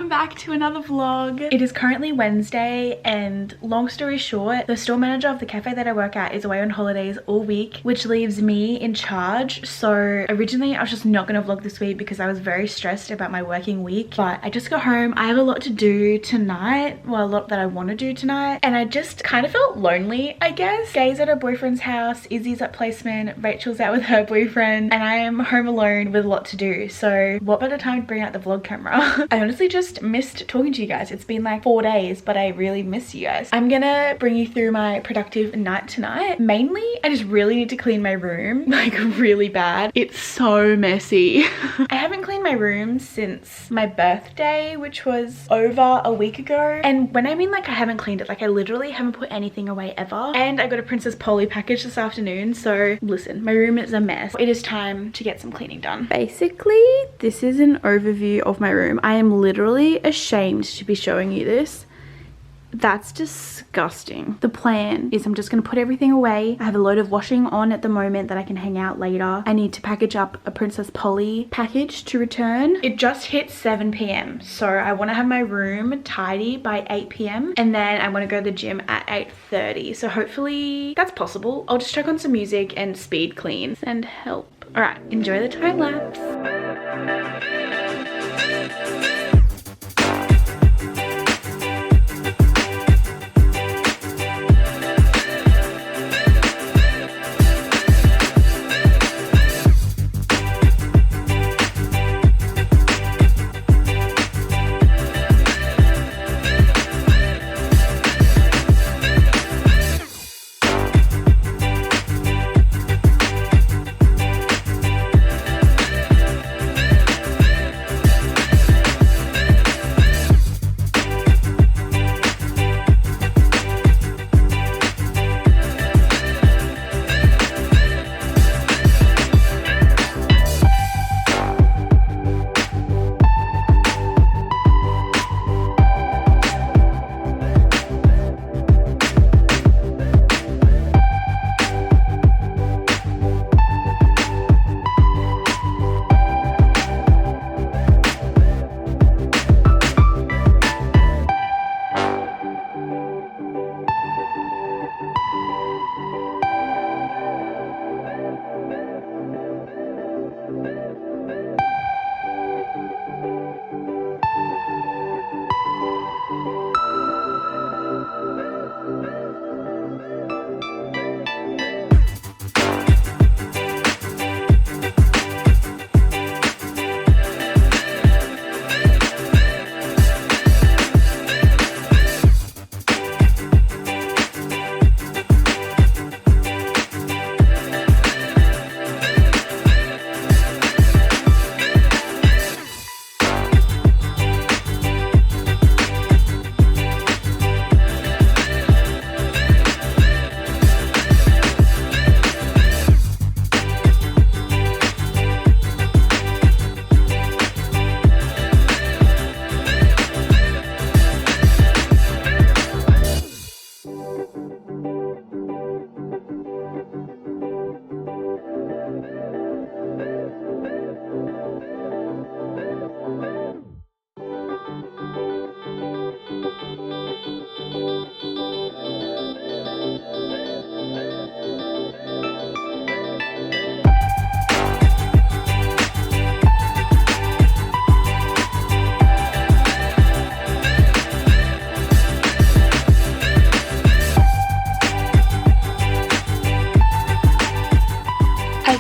back to another vlog. It is currently Wednesday and long story short, the store manager of the cafe that I work at is away on holidays all week, which leaves me in charge. So originally I was just not gonna vlog this week because I was very stressed about my working week, but I just got home. I have a lot to do tonight, well, a lot that I want to do tonight, and I just kind of felt lonely, I guess. Gay's at her boyfriend's house, Izzy's at placement, Rachel's out with her boyfriend, and I am home alone with a lot to do. So what better time to bring out the vlog camera? I honestly just missed talking to you guys. It's been like 4 days, but I really miss you guys. I'm gonna bring you through my productive night tonight. Mainly, I just really need to clean my room, like really bad. It's so messy. I haven't cleaned my room since my birthday, which was over a week ago. And when I mean like I haven't cleaned it, like I literally haven't put anything away ever. And I got a Princess Polly package this afternoon. So listen, my room is a mess. It is time to get some cleaning done. Basically, this is an overview of my room. I am literally ashamed to be showing you this. That's disgusting. The plan is I'm just going to put everything away. I have a load of washing on at the moment that I can hang out later. I need to package up a Princess Polly package to return. It just hit 7 p.m. so I want to have my room tidy by 8 p.m. and then I want to go to the gym at 8:30. So hopefully that's possible. I'll just chuck on some music and speed clean. Send help. All right, enjoy the time lapse.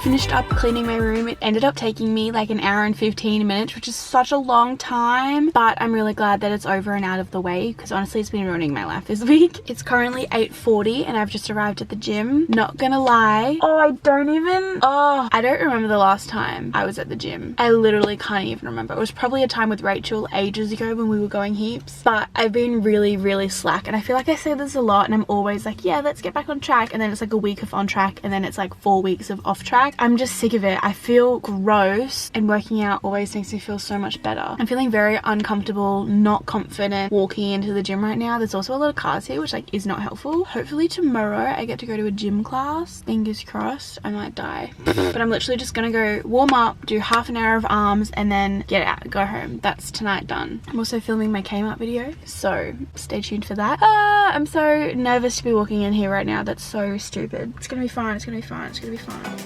Finished up cleaning my room. It ended up taking me like an hour and 15 minutes, which is such a long time, but I'm really glad that it's over and out of the way because honestly it's been ruining my life this week. It's currently 8:40 and I've just arrived at the gym. Not gonna lie, I don't remember the last time I was at the gym. I literally can't even remember. It was probably a time with Rachel ages ago when we were going heaps, but I've been really slack, and I feel like I say this a lot and I'm always like, yeah, let's get back on track, and then it's like a week of on track and then it's like 4 weeks of off track. I'm just sick of it. I feel gross, and working out always makes me feel so much better. I'm feeling very uncomfortable, not confident walking into the gym right now. There's also a lot of cars here, which like is not helpful. Hopefully tomorrow I get to go to a gym class. Fingers crossed. I might die. But I'm literally just gonna go warm up, do half an hour of arms, and then get out, go home. That's tonight done. I'm also filming my Kmart video, so stay tuned for that. I'm so nervous to be walking in here right now. That's so stupid. It's gonna be fine. It's gonna be fine. It's gonna be fine.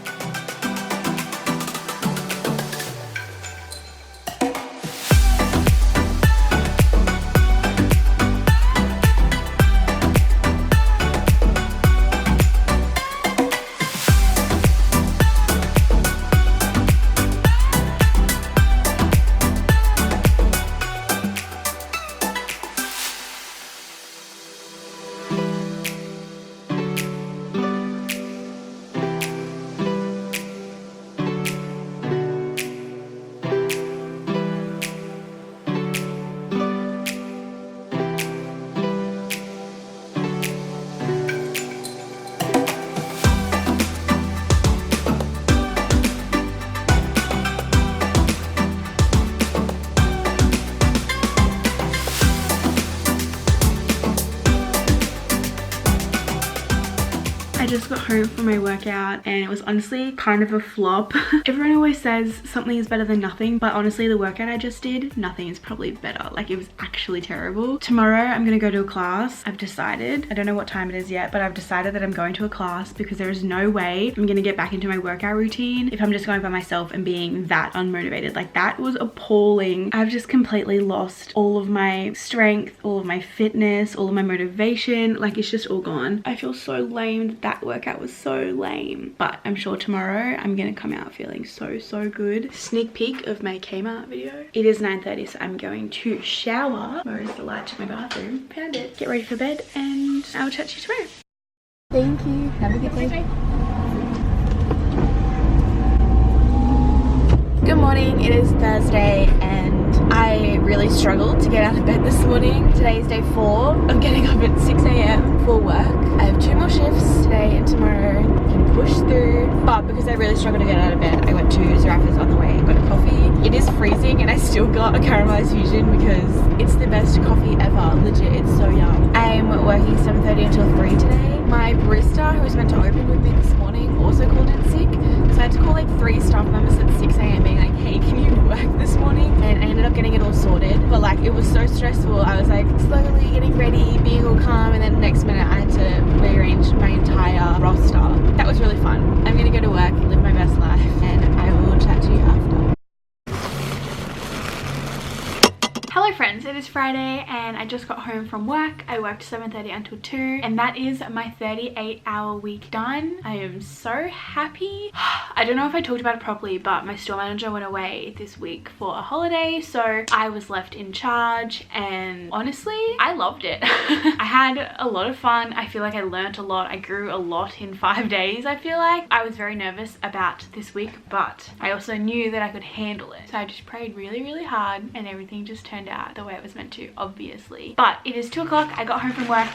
I just got home from my workout and it was honestly kind of a flop. Everyone always says something is better than nothing, but honestly the workout I just did, nothing is probably better. Like, it was actually terrible. Tomorrow I'm gonna go to a class. I've decided, I don't know what time it is yet, but I've decided that I'm going to a class because there is no way I'm gonna get back into my workout routine if I'm just going by myself and being that unmotivated. Like, that was appalling. I've just completely lost all of my strength, all of my fitness, all of my motivation. Like, it's just all gone. I feel so lame. That workout was so lame, but I'm sure tomorrow I'm gonna come out feeling so good. Sneak peek of my Kmart video. It is 9:30, so I'm going to shower. Where is the light to my bathroom? Found it. Get ready for bed and I'll chat to you tomorrow. Thank you. Have a good day. Good morning. It is Thursday and I really struggled to get out of bed this morning. Today is day 4 of getting up at 6 a.m. for work. I have 2 more shifts today and tomorrow. I'm gonna push through. But because I really struggled to get out of bed, I went to Zaraffa's on the way and got a coffee. It is freezing and I still got a caramelized fusion because it's the best coffee ever. Legit, it's so yum. I'm working 7:30 until 3 today. My barista, who was meant to open with me this morning, also called in sick. So I had to call like 3 staff members at 6 a.m. being like, hey, can you work this morning? And I ended up getting it all sorted. But like, it was so stressful. I was like slowly getting ready, being all calm, and then the next minute I had to rearrange my entire roster. That was really fun. I'm gonna go to work, live my best life, and I will chat to you after. Hello friends, it is Friday and I just got home from work. I worked 7:30 until 2 and that is my 38-hour week done. I am so happy. I don't know if I talked about it properly, but my store manager went away this week for a holiday, so I was left in charge and honestly, I loved it. I had a lot of fun. I feel like I learned a lot. I grew a lot in 5 days, I feel like. I was very nervous about this week, but I also knew that I could handle it. So I just prayed really hard and everything just turned out the way it was meant to, obviously. But it is 2 o'clock. I got home from work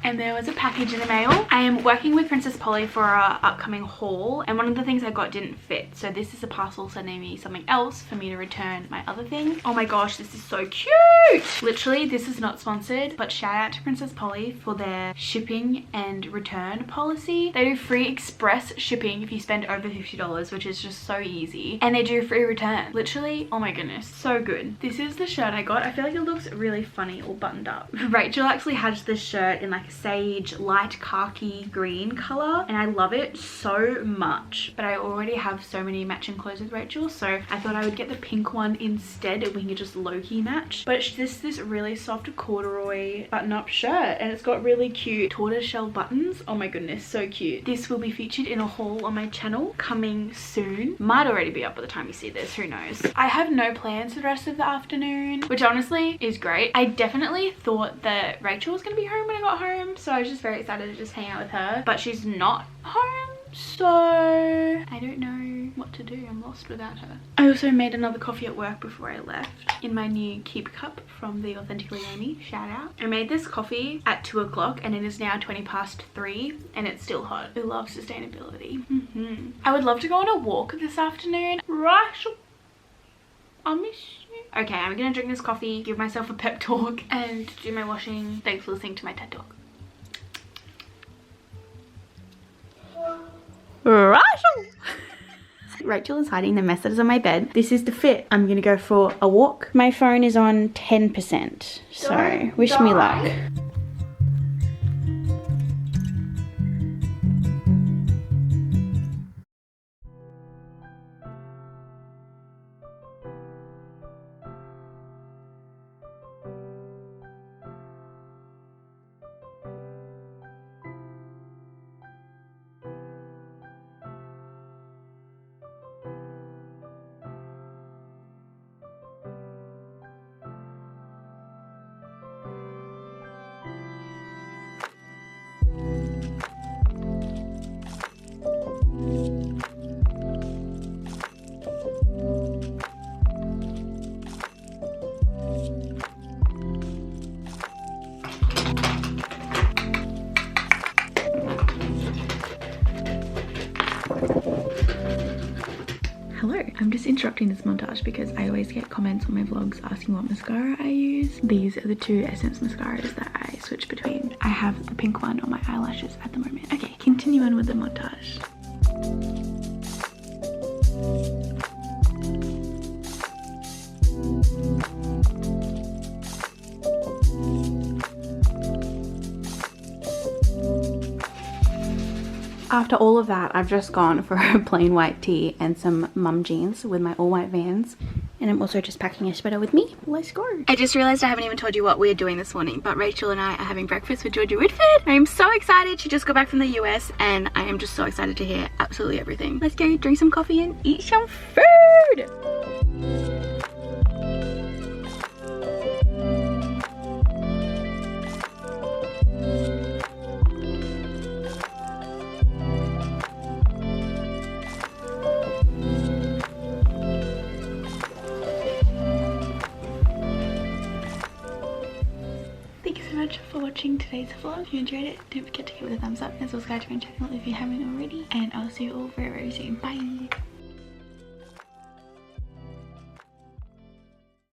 and there was a package in the mail. I am working with Princess Polly for our upcoming haul and one of the things I got didn't fit. So this is a parcel sending me something else for me to return my other thing. Oh my gosh, this is so cute. Literally, this is not sponsored, but shout out to Princess Polly for their shipping and return policy. They do free express shipping if you spend over $50, which is just so easy. And they do free return. Literally, oh my goodness, so good. This is the shirt I got. I feel like it looks really funny all buttoned up. Rachel actually has this shirt in like a sage light khaki green color and I love it so much, but I already have so many matching clothes with Rachel, so I thought I would get the pink one instead and we can just low-key match. But it's just this really soft corduroy button-up shirt and it's got really cute tortoiseshell buttons. Oh my goodness, so cute. This will be featured in a haul on my channel coming soon. Might already be up by the time you see this, who knows. I have no plans for the rest of the afternoon, which honestly is great. I definitely thought that Rachel was gonna be home when I got home, so I was just very excited to just hang out with her, but she's not home. So I don't know what to do. I'm lost without her. I also made another coffee at work before I left in my new Keep cup from the Authentically Amy. Shout out. I made this coffee at 2 o'clock and it is now 20 past 3 and it's still hot. I love sustainability. I would love to go on a walk this afternoon. Rachel, I miss you. Okay, I'm gonna drink this coffee, give myself a pep talk and do my washing. Thanks for listening to my TED talk. Rachel is hiding the mess that is on my bed. This is the fit. I'm gonna go for a walk. My phone is on 10%, so wish me luck. Hello, I'm just interrupting this montage because I always get comments on my vlogs asking what mascara I use. These are the two Essence mascaras that I switch between. I have the pink one on my eyelashes at the moment. Okay, continue on with the montage. After all of that, I've just gone for a plain white tee and some mum jeans with my all white Vans. And I'm also just packing a sweater with me. Let's go. I just realized I haven't even told you what we're doing this morning, but Rachel and I are having breakfast with Georgia Woodford. I am so excited. She just got back from the US and I am just so excited to hear absolutely everything. Let's go drink some coffee and eat some food. For watching today's vlog. If you enjoyed it, don't forget to give it a thumbs up and subscribe to my channel if you haven't already, and I'll see you all very, very soon. Bye.